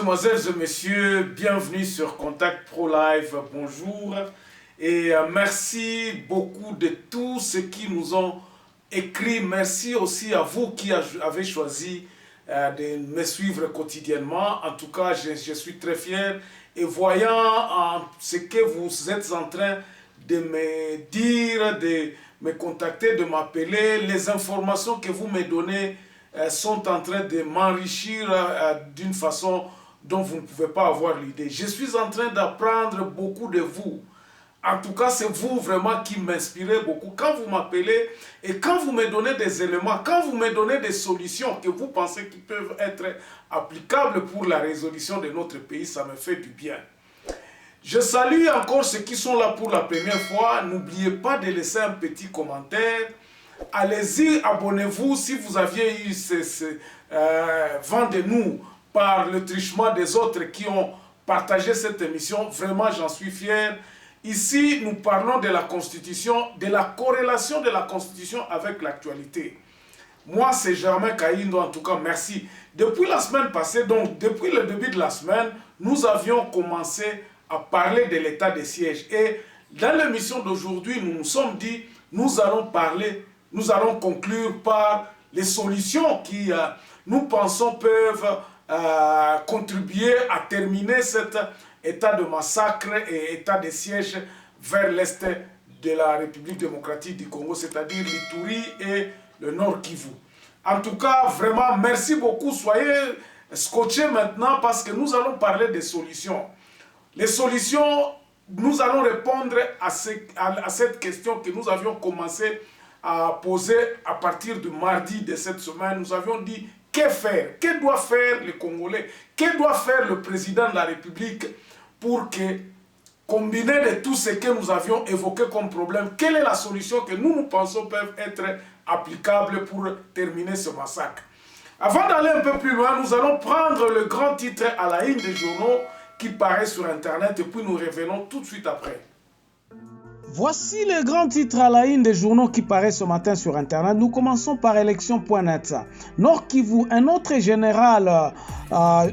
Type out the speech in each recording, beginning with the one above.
Mesdemoiselles et messieurs, bienvenue sur Contact Pro Live, bonjour. Et merci beaucoup de tous ceux qui nous ont écrit. Merci aussi à vous qui avez choisi de me suivre quotidiennement. En tout cas, je suis très fier. Et voyant ce que vous êtes en train de me dire, de me contacter, de m'appeler, les informations que vous me donnez sont en train de m'enrichir d'une façon dont vous ne pouvez pas avoir l'idée. Je suis en train d'apprendre beaucoup de vous. En tout cas, c'est vous vraiment qui m'inspirez beaucoup. Quand vous m'appelez et quand vous me donnez des éléments, quand vous me donnez des solutions que vous pensez qui peuvent être applicables pour la résolution de notre pays, ça me fait du bien. Je salue encore ceux qui sont là pour la première fois. N'oubliez pas de laisser un petit commentaire. Allez-y, abonnez-vous si vous aviez eu vent de nous par le trichement des autres qui ont partagé cette émission. Vraiment, j'en suis fier. Ici, nous parlons de la Constitution, de la corrélation de la Constitution avec l'actualité. Moi, c'est Germain Kayindo, en tout cas, merci. Depuis la semaine passée, donc depuis le début de la semaine, nous avions commencé à parler de l'état des sièges. Et dans l'émission d'aujourd'hui, nous nous sommes dit, nous allons conclure par les solutions qui, nous pensons, peuvent contribuer à terminer cet état de massacre et état de siège vers l'est de la République démocratique du Congo, c'est-à-dire l'Ituri et le Nord Kivu. En tout cas, vraiment, merci beaucoup. Soyez scotchés maintenant parce que nous allons parler des solutions. Les solutions, nous allons répondre à cette question que nous avions commencé à poser à partir du mardi de cette semaine. Nous avions dit, que faire? Que doit faire les Congolais? Que doit faire le président de la République pour que, combiné de tout ce que nous avions évoqué comme problème, quelle est la solution que nous pensons peuvent être applicables pour terminer ce massacre? Avant d'aller un peu plus loin, nous allons prendre le grand titre à la une des journaux qui paraît sur Internet et puis nous revenons tout de suite après. Voici les grands titres à la une des journaux qui paraissent ce matin sur Internet. Nous commençons par élection.net. Nord Kivu, un autre général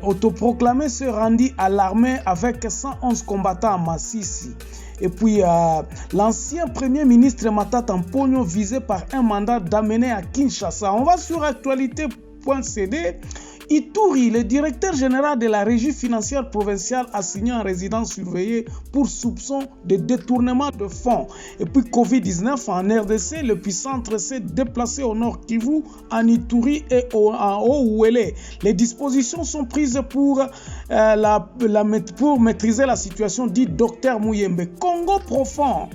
autoproclamé se rendit à l'armée avec 111 combattants à Massissi. Et puis, l'ancien premier ministre Matata Mponyo visé par un mandat d'amener à Kinshasa. On va sur actualité.cd. Ituri, le directeur général de la régie financière provinciale assigné en résidence surveillée pour soupçon de détournement de fonds. Et puis Covid-19 en RDC, le puissant s'est déplacé au nord Kivu, en Ituri et en Haut-Ouélé. Les dispositions sont prises pour maîtriser la situation, dit Dr Muyembe. Congo profond.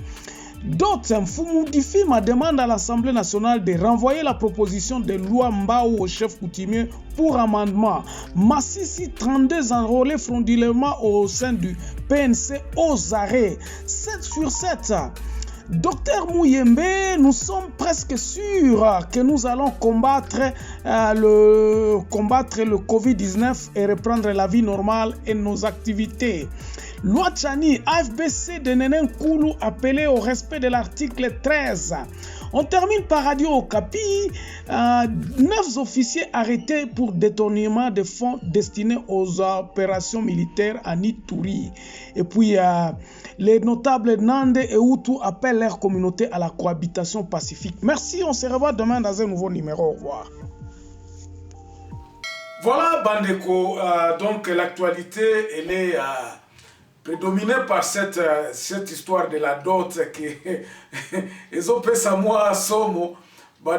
D'autres, Mfumudifima demande à l'Assemblée nationale de renvoyer la proposition de loi Mbao au chef coutumier pour amendement. Massissi, 32 enrôlés frauduleusement au sein du PNC aux arrêts. 7 sur 7. Docteur Muyembe, nous sommes presque sûrs que nous allons combattre le Covid-19 et reprendre la vie normale et nos activités. Loi Tchani, AFBC de Nenen Koulou appelé au respect de l'article 13. On termine par Radio Okapi. 9 officiers arrêtés pour détournement de fonds destinés aux opérations militaires à Ituri. Et puis, les notables Nande et Hutu appellent leur communauté à la cohabitation pacifique. Merci, on se revoit demain dans un nouveau numéro. Au revoir. Voilà, Bandeko. Donc, l'actualité, elle est prédominée par cette histoire de la dot que ils ont fait moi somo.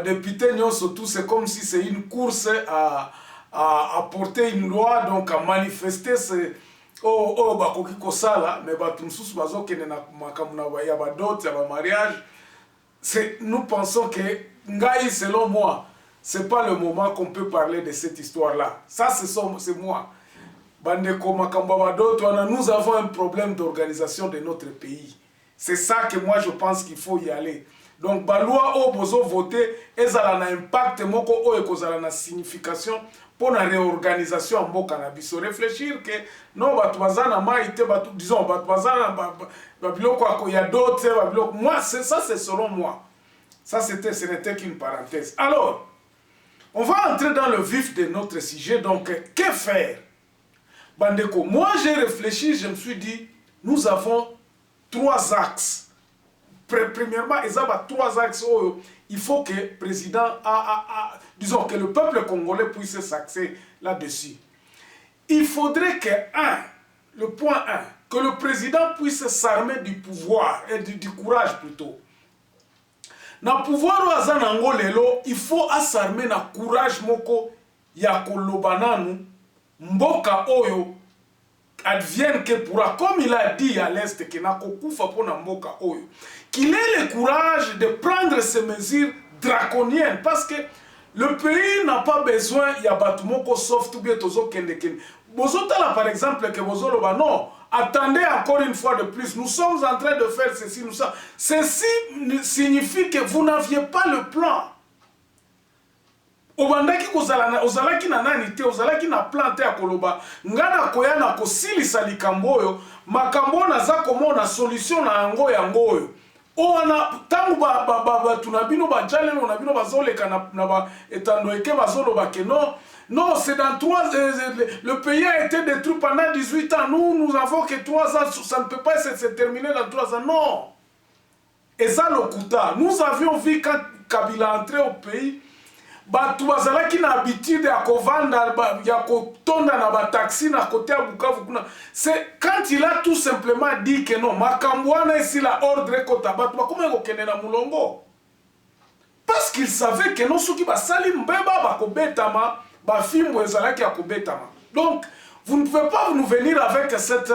Député surtout, c'est comme si c'est une course à porter une loi, donc à manifester bakoki kosala, mais batumsusu bazokende na makamuna ya badot ya mariage. Nous pensons que ngai, selon moi, c'est pas le moment qu'on peut parler de cette histoire-là. Ça, c'est moi. Nous avons un problème d'organisation de notre pays. C'est ça que moi je pense qu'il faut y aller. Donc, la loi au bozo voter, elle a un impact, elle a une signification pour la réorganisation en bon cannabis. Réfléchir que non, disons, il y a d'autres. Moi, ça c'est selon moi. Ça, ce n'était qu'une parenthèse. Alors, on va entrer dans le vif de notre sujet. Donc, que faire? Bandeko, moi j'ai réfléchi, je me suis dit, nous avons 3 axes. Premièrement, il y a 3 axes où il faut que le président, disons que le peuple congolais puisse s'axer là-dessus. Il faudrait que, le point 1, que le président puisse s'armer du pouvoir, et du courage plutôt. Na pouvoir waza nango lelo, il faut s'armer na courage moko ya kolobananu, mboka oyo, advienne que pourra, comme il a dit à l'Est, que na kokufa po na mboka oyo, qu'il ait le courage de prendre ces mesures draconiennes, parce que le pays n'a pas besoin, il y a batumoko sauf tout bien tozo kende kende. Bozotala par exemple que bozoloba non, attendez encore une fois de plus, nous sommes en train de faire ceci, nous sommes. Ceci signifie que vous n'aviez pas le plan. Obandaki ozalaki na nani te, ozalaki na plan te ya koloba, ngana koya na kosilisa likambo oyo, makambo naza komona solution na yango yango. Oana tangu tunabino bajale no nabino bazoleka na ba etando eke bazoloba ke non, c'est dans 3 ans, le pays a été détruit pendant 18 ans. Nous avons que 3 ans, ça ne peut pas se terminer dans 3 ans. Non. Et ça, le Kouta. Nous avions vu quand Kabila est entré au pays, tu as qui n'a habitude à vendre, à tonda na taxi na côté à Bukavu. C'est quand il a tout simplement dit que non, Makambouana ici la ordre kota comment il kende na mulongo? Parce qu'il savait que non, ceux qui va salim beba ba ko betama. Donc, vous ne pouvez pas nous venir avec cette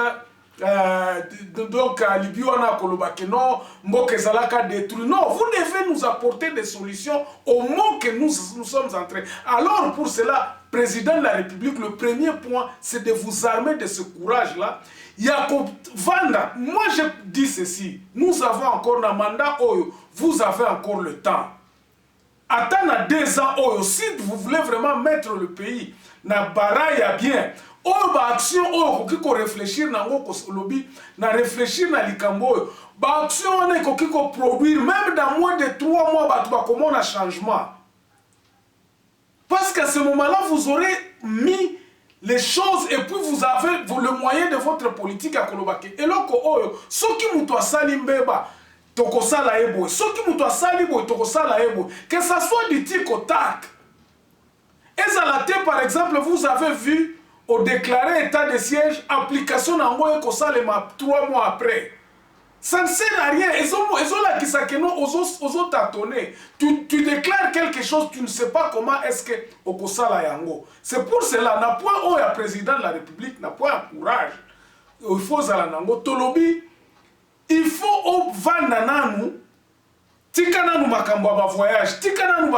donc Libyana Kolobakeno, Mokezalaka détruit. Non, vous devez nous apporter des solutions au moment que nous sommes entrés. Alors, pour cela, président de la République, le premier point, c'est de vous armer de ce courage-là. Yakob Vanda, moi je dis ceci, nous avons encore un mandat, vous avez encore le temps. Attends 2 ans, si vous voulez vraiment mettre le pays na baraya bien, action ko réfléchir na lobby, na réfléchir na likambo, action ko produire même dans moins de 3 mois comment un changement. Parce qu'à ce moment-là, vous aurez mis les choses et puis vous avez le moyen de votre politique à Kolobake. Et là, ce qui m'a salimbeba. Que ça soit du tic au tac. Et ça la tête, par exemple, vous avez vu au déclaré état de siège, application en moyen que ça les 3 mois après. Ça ne sert à rien. Tu déclares quelque chose, tu ne sais pas comment est-ce que au ça la yango. C'est pour cela, n'a point au président de la République, n'a point courage. Il faut ça la tolobi. Il faut vendre nanu, tika nanu makambo ba voyage, tika nanu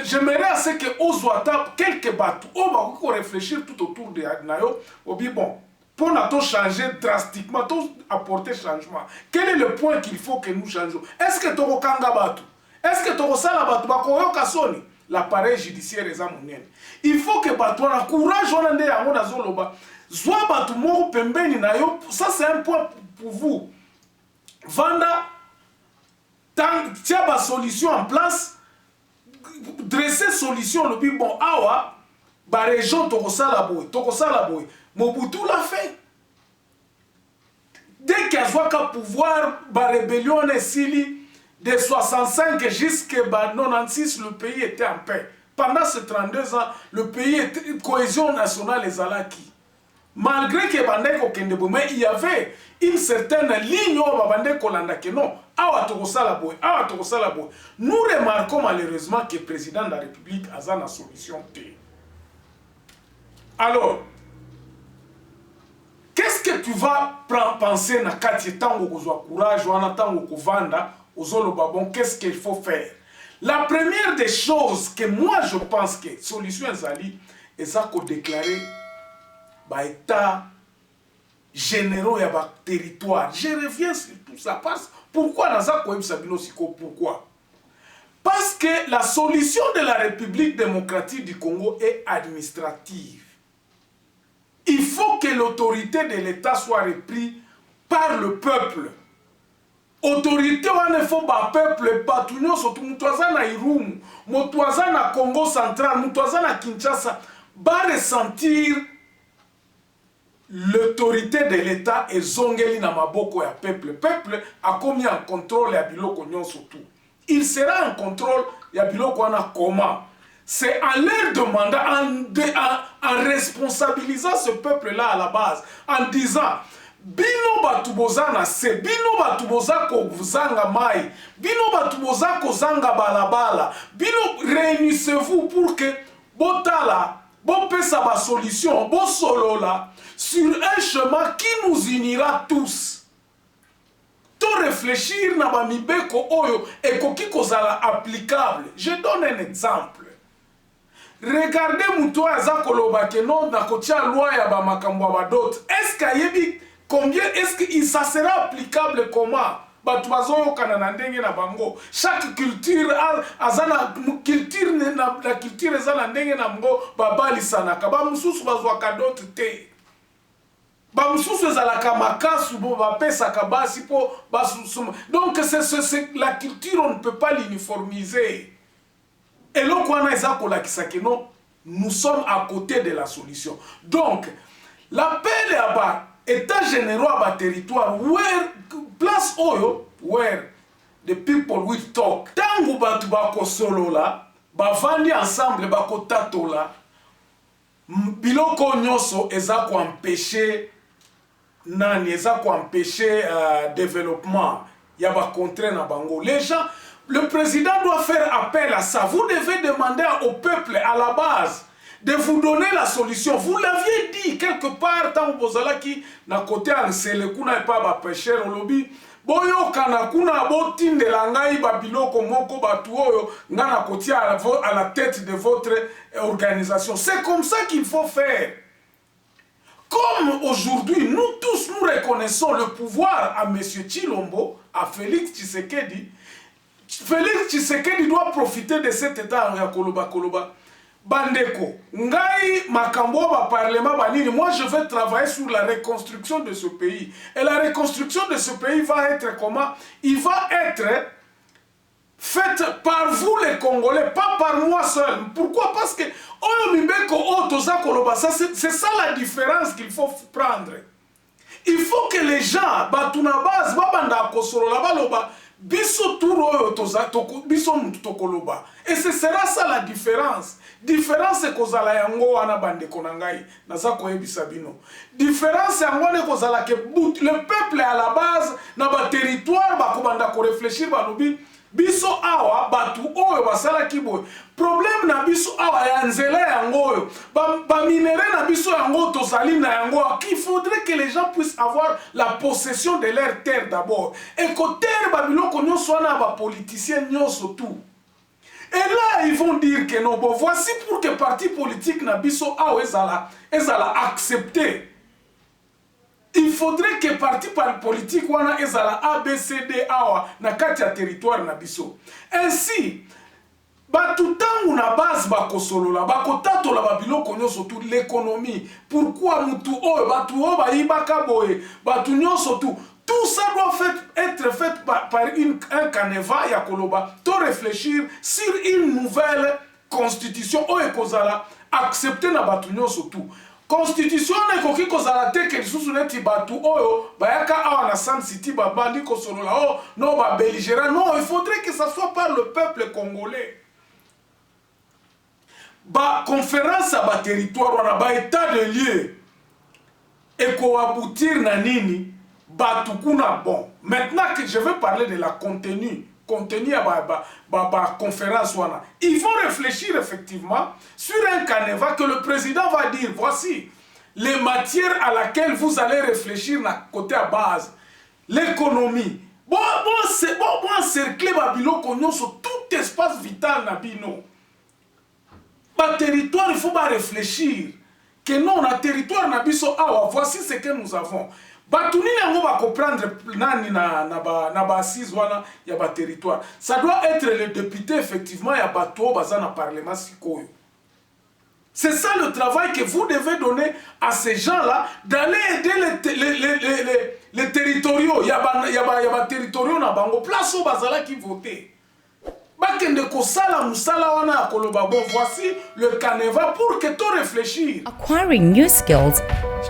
j'aimerais à ce que Ozoata quelques bateaux, on va réfléchir tout autour de Nayo, bon, pour nous changer drastiquement, apporter changement. Quel est le point qu'il faut que nous changeons? Est-ce que Toro Kanga Batu? Est-ce que Toro Sala Batu Bakoyo Kasoni? L'appareil judiciaire est amounien. Il faut que Batu ait courage, on a dit à mon azoloba. Zwa Batu Moro Pembeni Nayo, ça c'est un point pour vous. Vanda, tiens ma solution en place, dresser solution, le plus bon, awa, ba région Tokosala Boy. Mobutu l'a fait. Dès qu'il y a un pouvoir, la rébellion est sili, de 65 jusqu'à 96, le pays était en paix. Pendant ces 32 ans, le pays était cohésion nationale et Zalaki. Malgré que il y avait une certaine ligne où nous remarquons malheureusement que le président de la République a une solution. Alors, qu'est-ce que tu vas penser na kati tango kozwa courage ou en tango kovanda ozolo babon, qu'est-ce qu'il faut faire? La première des choses que moi je pense que solution ezali eza ko déclarer ba état généraux ya ba territoire. Je reviens sur tout ça parce pourquoi naza ko ebisabino siko pourquoi? Parce que la solution de la République démocratique du Congo est administrative. Il faut que l'autorité de l'État soit reprise par le peuple. Autorité, il faut que le peuple, Batunyo, surtout Moutouaza na Irumu, Moutouaza na Congo central, Moutouaza na Kinshasa, va ressentir l'autorité de l'État est zongeli na maboko ya peuple. Peuple a commis un contrôle ya biloko nyonso tout. Il sera un contrôle ya biloko wana comment? C'est en leur demandant, en responsabilisant ce peuple-là à la base, en disant bino batu bozana se, bino batu bozako zanga mai, bino batu bozako zanga balabala, bino réunissez-vous pour que botala, bopesa ba solution, bo solola sur un chemin qui nous unira tous. To réfléchir na ba mibeko oyo ekoki kozala applicable. Je donne un exemple. Regardez muto aza koloba ke non na kotia loi ya ba makambo ba dot. Est-ce qu'il combien est-ce que ça sera applicable comment? Batu bazoyo kana na ndenge na bango. Chaque culture azana culture na culture ezana ndenge na bango babali sanaka. Ba mususu bazwa kadot te. Ba mususu ezalaka makasu bo ba pesa kabasi po basusuma. Donc c'est la culture, on ne peut pas l'uniformiser. Et là, nous sommes à côté de la solution. Donc, l'appel à bas, état généraux à bas territoire, where, place oyo, where the people will talk. Tango batu bako solo la, bavandi ensemble bako tato la, biloko nyoso eza ko empêcher nani, eza ko empêcher développement, ya ba contre na bango. Les gens, le président doit faire appel à ça. Vous devez demander au peuple à la base de vous donner la solution. Vous l'aviez dit quelque part, tant que vous qui na côté en selekuna et pas ba pêcheur au lobby. Boyo kana kuna botin de langai babiloko moko batuoyo ngana côté à la tête de votre organisation. C'est comme ça qu'il faut faire. Comme aujourd'hui, nous tous nous reconnaissons le pouvoir à M. Tshilombo, à Félix Tshisekedi. Félix Tshisekedi doit profiter de cet état en Koloba. Bandeko, ngai makambo ba parlement banini, moi je vais travailler sur la reconstruction de ce pays. Et la reconstruction de ce pays va être comment? Il va être faite par vous les Congolais, pas par moi seul. Pourquoi? Parce que c'est ça la différence qu'il faut prendre. Il faut que les gens, batuna base, babanda kosoro la baloba, biso turo biso mutokoloba. Et ce sera ça la différence. Différence c'est kozala yango wana bande konangai, naza koyebisa bino. Différence yango ne kozala que le peuple à la base na ba territoire ba kobanda ko réfléchir balobi biso awa batu oyo basala kiboy. Problème na biso awa ya nzela yango oyo. Ba minéraux na biso yango tozali na yango. Il faudrait que les gens puissent avoir la possession de leur terre d'abord. Et que terre babiloko nyonso na ba politiciens nyonso tout. Et là, ils vont dire que non, bon, voici pour que parti politique na biso awa ezala accepter. Il faudrait que parti politique wana ezala ABCD awa na kati ya territoire na biso. Ainsi, batutangu na base bakosolola, bakotatola babiloko nyonso tout l'économie. Pourquoi mutu oyo batu oyo bayibaka boye, batu nyonso tout. Tout ça doit être fait par un canevas ya koloba, to réfléchir sur une nouvelle constitution oyo kozala accepter na batu nyonso tout. Constitution ne koki kozala te ke lisusu neti batu oyo bayaka awa na Sun City babandi kosolola oh non ba belligérant. Non, il faudrait que ça soit par le peuple congolais. Ba conférence à ba territoire wana ba état de lieu et ko aboutir na nini batu kuna bon. Maintenant que je vais parler de la contenu à la conférence wana, ils vont réfléchir effectivement sur un canevas que le président va dire voici les matières à laquelle vous allez réfléchir na côté à base, l'économie. Bon encercler babiloko nyonso tout espace vital na bino. Ba territoire il faut pas réfléchir que non na territoire na biso awa voici ce que nous avons. Batuni nango ba comprendre nani na ba assise wana ya ba territoire. Ça doit être le député effectivement ya bato bazana parlement sikoyo. C'est ça le travail que vous devez donner à ces gens-là d'aller aider les territoriaux. Ya ba territoriaux na bango place au bazala qui voter. Voici le canevas pour que tu réfléchis. Acquiring new skills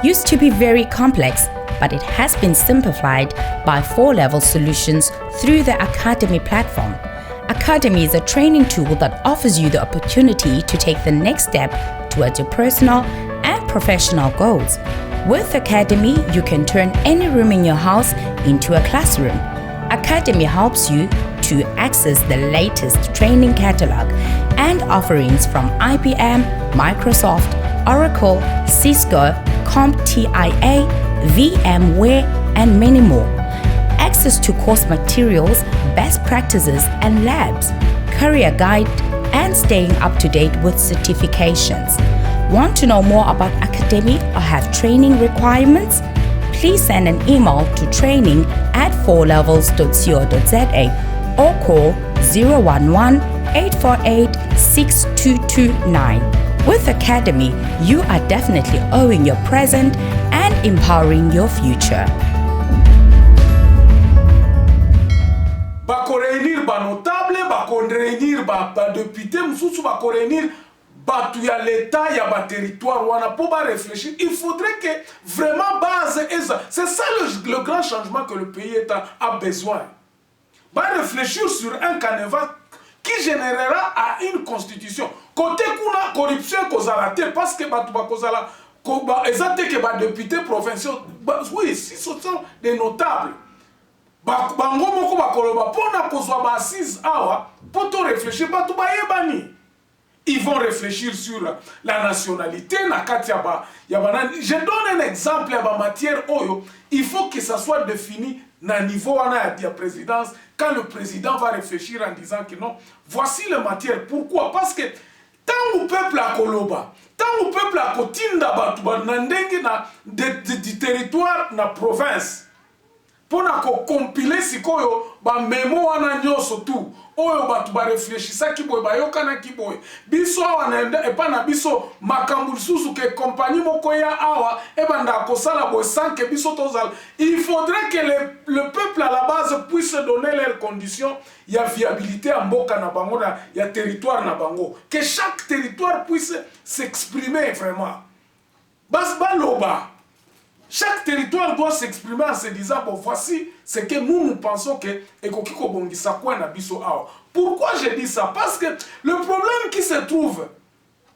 used to be very complex, but it has been simplified by 4-level solutions through the Academy platform. Academy is a training tool that offers you the opportunity to take the next step towards your personal and professional goals. With Academy, you can turn any room in your house into a classroom. Academy helps you to access the latest training catalog and offerings from IBM, Microsoft, Oracle, Cisco, CompTIA, VMware, and many more. Access to course materials, best practices and labs, career guide, and staying up to date with certifications. Want to know more about Academy or have training requirements? Please send an email to training@4levels.co.za or call 011-848-6229. With Academy, you are definitely owning your present and empowering your future. Bako réunir ba notable, bako réunir ba député, mususu bako réunir batu ya l'état ya ba territoire wana pour ba réfléchir. Il faudrait que vraiment base eza. C'est ça le grand changement que le pays a besoin. Ba réfléchir sur un canevas qui générera à une constitution. Côté kuna corruption kozalate parce que batu ba kozala ezate que ba député provinciaux, oui, si ce sont des notables. Bango moko bakoloba pona kozwa ba assise awa poto réfléchir batu ba yebani. Ils vont réfléchir sur la nationalité na kati ya banani. Je donne un exemple ya ba matière oyo, il faut que ça soit défini na niveau wana ya présidence quand le président va réfléchir en disant que non, voici les matières. Pourquoi? Parce que tant au peuple a koloba, tant au peuple a kotinda batu ba ndenge na du territoire na province. Pour compiler sikoyo ba memo wana nyoso tu oyo batu ba réfléchissa kiboy ba yokana kiboy biso wana e pa na biso makambu susu ke compagnie moko ya awa e banda ko sala bo sans que biso tozal. Il faudrait que le peuple à la base puisse donner leurs conditions, il y a viabilité en mboka na bango na ya territoire na bango, que chaque territoire puisse s'exprimer vraiment. Bas baloba. Chaque territoire doit s'exprimer en se disant, bon, voici ce que nous pensons que Ekokiko Bongisa Kouana Biso Awa. Pourquoi je dis ça? Parce que le problème qui se trouve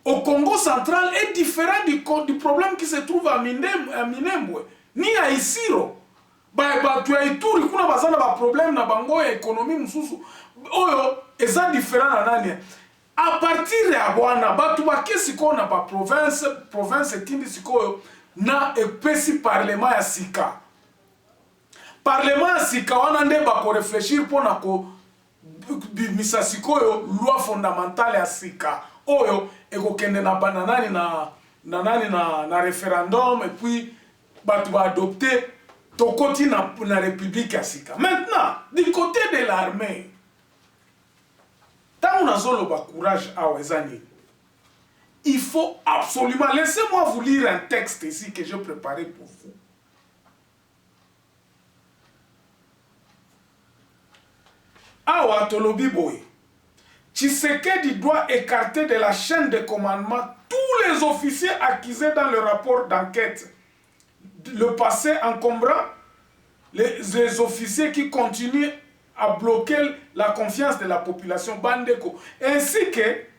au Congo central est différent du problème qui se trouve à Minembwe, ni à Isiro. Tu as Ituri, kuna bazana ba problème na bango ya économie mususu. Oyo, eza différent na nani. À partir de Abwana, batu ba kesiko na ba province etindi sikoyo, na epesi parlement ya sika. Parlement ya sika wana nde bako réfléchir pona ko bimisa sikoyo loi fondamentale ya sika. Oyo eko kende na bananani na référendum et puis batu ba adopter tokoti na république ya sika. Maintenant, du côté de l'armée, tant on a zolo ba courage a wezani. Il faut absolument... Laissez-moi vous lire un texte ici que j'ai préparé pour vous. Awa Tolobi Boy. Tshisekedi doit écarter de la chaîne de commandement tous les officiers accusés dans le rapport d'enquête. Le passé encombrant les officiers qui continuent à bloquer la confiance de la population Bandeko. Ainsi que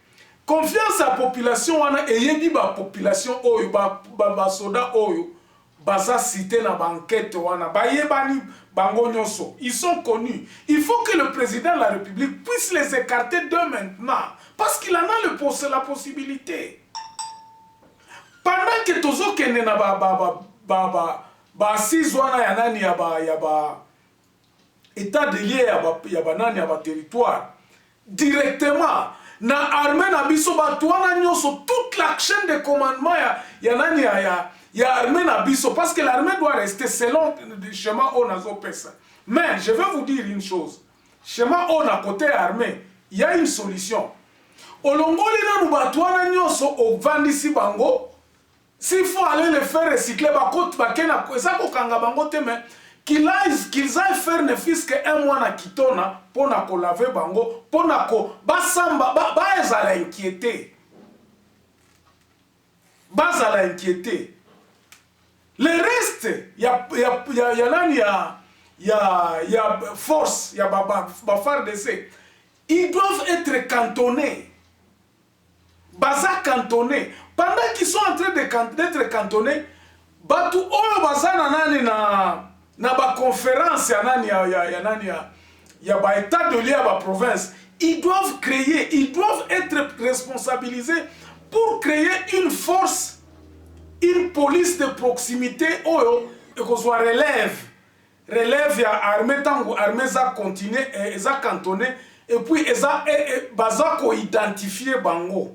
confiance à la population wana eyebi ba population oyo ba soda oyo baza cité na banquette wana ba yebani bango nyonso. Ils sont connus. Il faut que le président de la République puisse les écarter de maintenant parce qu'il en a la possibilité. Pendant que tozo kende na ba assise wana ya nani ya ba état de lié ya ba nani ya ba territoire directement na armée na biso batwana nyoso toute la chaîne de commandement ya nani ya armée na biso parce que l'armée doit rester selon le schéma on a pesa. Mais je vais vous dire une chose, schéma on a côté armée, il y a une solution. Olongoli na batwana nyoso au vandisi bango, s'il faut aller le faire recycler ba côte bakena ça ko kanga bango te mais qu'ils aillent faire ne fils que un mois na kitona pour na ko laver bango pour na ko basamba bazala inquiété le reste ya nani ya force ya FARDC ils doivent être cantonnés baza cantonnés pendant qu'ils sont en train d'être cantonnés batu oyo bazana nani na ba conférence ya nani ya ba état de lieu ya ba province ils doivent être responsabilisés pour créer une force une police de proximité oyo eko soit relève ya armée tango armée za continuer eza cantonné et puis eza baza ko identifier bango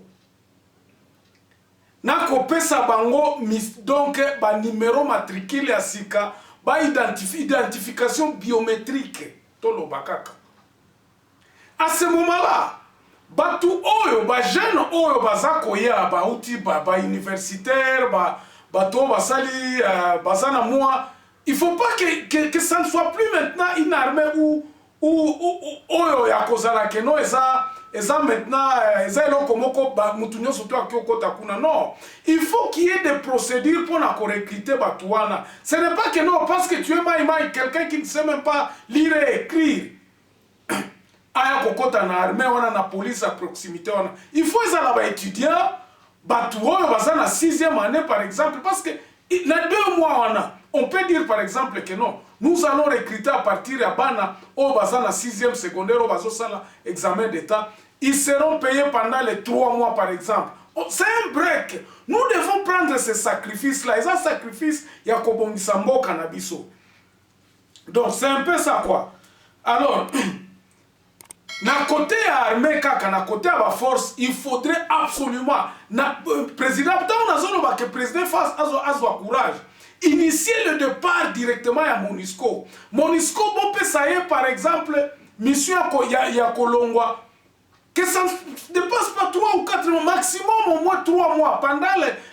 na kopesa bango donc ba numéro matricule ya sika ba identification biométrique to lo bakaka à ce moment-là batu oyo ba jeune oyo baza koya ba uti ba universitaire ba to basali bazana moi il faut pas que ça ne soit plus maintenant une armée où oyo ya kozala keno eza maintenant eza eloko moko mutu nyonso to akokota kuna non il faut qu'il y ait des procédures pour na recruter batuana ce n'est pas que non parce que tu es maïmaï quelqu'un qui ne sait même pas lire et écrire aya kokota na armée wana na police à proximité wana il faut ezala ba étudiant batu oyo baza na 6e année par exemple parce que na 2 mois wana on peut dire par exemple que non nous allons recruter à partir ya bana oyo baza na 6e secondaire oyo bazosala examen d'état ils seront payés pendant les 3 mois par exemple c'est un break nous devons prendre ce sacrifice là eza sacrifice ya kobongisa mboka na biso donc c'est un peu ça quoi alors na côté armée kaka na côté ba force il faudrait absolument na président tant na zone ba que président face azwa courage initier le départ directement à MONUSCO bon peut ça par exemple mission ya kolongwa que ça ne dépasse pas 3 ou 4 mois maximum au moins 3 mois pendant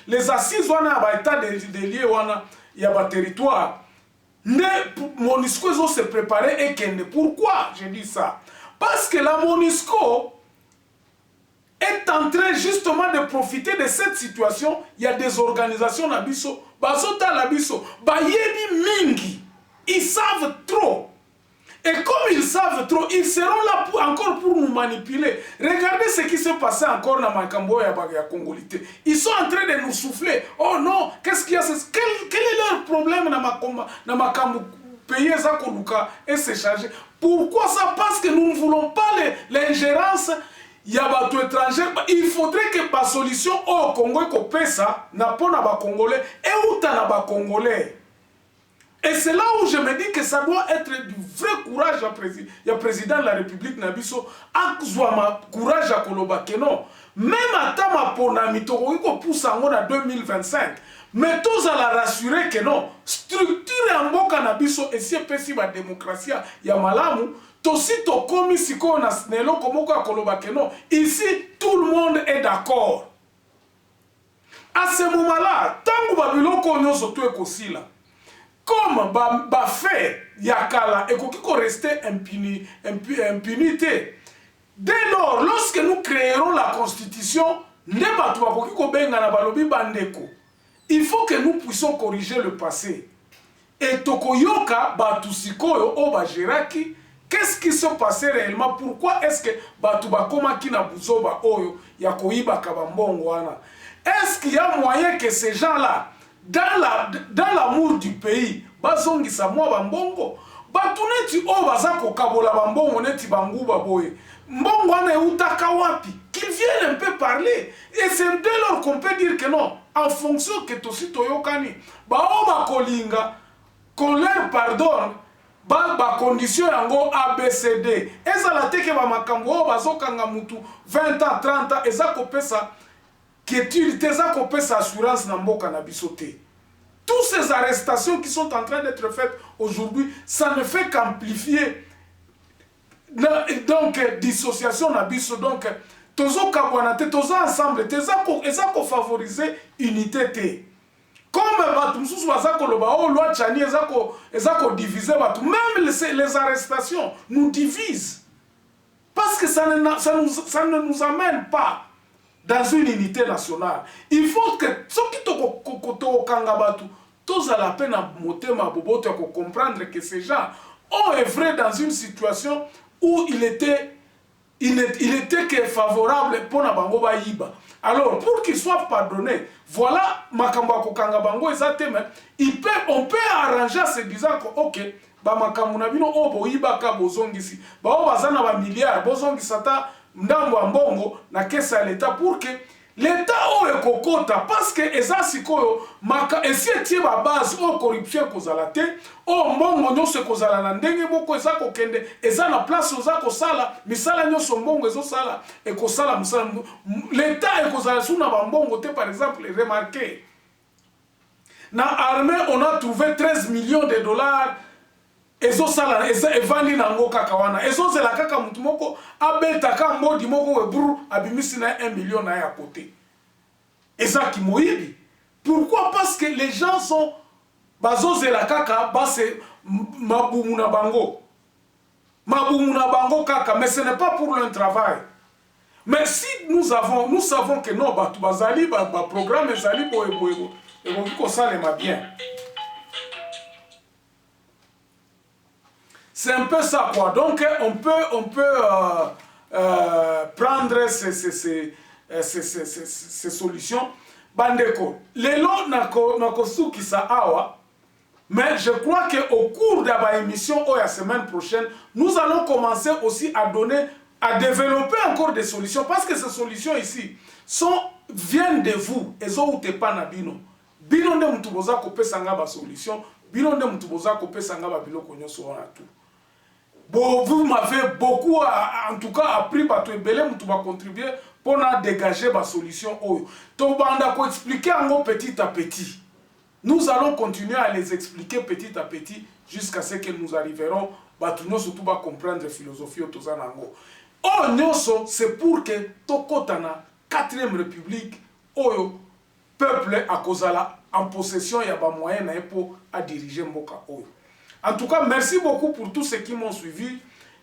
les assises wana ba état de lieu wana ya ba territoire ne MONUSCO se préparer et que pourquoi je dis ça parce que la MONUSCO est en train justement de profiter de cette situation. Il y a des organisations na biso, bazota la biso, bayebi mingi. Ils savent trop. Et comme ils savent trop, ils seront là encore pour nous manipuler. Regardez ce qui s'est passé encore dans Makambo et Congolité. Ils sont en train de nous souffler. Oh non, qu'est-ce qu'il y a? Quel est leur problème dans Makambo? Payer ça et se charger. Pourquoi ça? Parce que nous ne voulons pas l'ingérence. Il y a des étrangers. Il faudrait que la solution au Congo est ça, n'a pas na Congolais et où t'as na Congolais. Et c'est là où je me dis que ça doit être du vrai courage à président de la République Nabiso, à courage à Koloba que non. Même à Tama Ponami Toroiko pousse en 2025. Mais tous à la rassurer que non. Structure en Boka Nabiso et si c'est la démocratie, il y a malamu. Tosi to komi siko na snelo komoko à Koloba que non. Ici, tout le monde est d'accord. À ce moment-là, tant que Babylon konyo soto ekosila. Comme ba fait yakala et qu'il rester impunité. Dès lors, lorsque nous créerons la constitution, il faut que nous puissions corriger le passé. Et tokoyoka batusikoyo obajeraki, qu'est-ce qui se passait réellement? Pourquoi est-ce que batubakoma kina buzoba oyo yakoiba kabambongo wana? Est-ce qu'il y a moyen que ces gens-là dans l'amour du pays, bazongisa mwa bambongo, batuneti o bazako kabola bambongo neti banguba boye. Mbongo ane utaka wapi? Qu'ils viennent un peu parler. Et c'est dès lors qu'on peut dire que non, en fonction que tosi toyokani, ba kolinga, qu'on leur pardonne, ba condition yango ABCD. Eza la teke ba makambo bazokanga mutu 20 ans, 30 ans, eza kopesa qu'étude sa assurance na mboka na bisoté. Toutes ces arrestations qui sont en train d'être faites aujourd'hui, ça ne fait qu'amplifier donc dissociation na biso. Donc tozo kabwanate tozo ensemble teza ko favoriser unité té. Comme bato mususu bazako loba o loi Tchani ezako diviser bato, même les arrestations nous divisent. Parce que ça ne nous amène pas dans une unité nationale. Il faut que ce qui te kangabatu, tous à la peine à motema boboto pour comprendre que ces gens ont œuvré dans une situation où il était que favorable pour na bango ba yiba. Alors pour qu'ils soient pardonnés, voilà makamba ko kangabango ezateme, on peut arranger en se disant que OK, ba makambu na bino o boyiba ka bozongisi. Ba o bazana ba milliards bozongisa ta ndambo ambongo na kesa l'État pour que l'État o ekokota parce que eza sikoyo maka esi etie ba base o corruption kozala te o mbongo nyonso kozala na ndenge boko eza kokende eza na place oza kosala misala nyonso mbongo ezo sala ekosala misala l'État ekozala suna ba mbongo te. Par exemple, remarquez na armée on a trouvé 13 millions de dollars ezo sala evandi na ngo kaka wana ezo zela kaka mutu moko abeta ka mbodi moko weburu abimisi na 1 million na ya côté eza ki moyibi. Pourquoi? Parce que les gens sont bazo zela kaka base mabumu na bango kaka, mais ce n'est pas pour leur travail. Mais si nous savons que non batu bazali ba programme ezali boyebo et on dit que ça les bien. C'est un peu ça quoi. Donc on peut prendre ces solutions. Bandeko, lelo nako suki sa awa, mais je crois que au cours de la émission la semaine prochaine, nous allons commencer aussi à développer encore des solutions parce que ces solutions ici viennent de vous. Ezo utepa na bino. Bino nde mutuboza kopesa nga ba solution, bino nde mutuboza kopesa nga ba biloko nyonso wana tout. Bon, vous m'avez beaucoup, en tout cas, appris parce que Belém tu vas contribuer pour dégager ma solution. Donc, on a expliqué petit à petit. Nous allons continuer à les expliquer petit à petit jusqu'à ce que nous arriverons. Nous surtout va comprendre la philosophie de Tozanango. C'est pour que Tokotana, 4e République, le peuple à Kozala en possession, il y a des moyens pour diriger Mboka. En tout cas, merci beaucoup pour tous ceux qui m'ont suivi.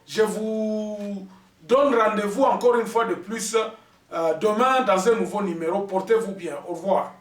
Je vous donne rendez-vous encore une fois de plus demain dans un nouveau numéro. Portez-vous bien. Au revoir.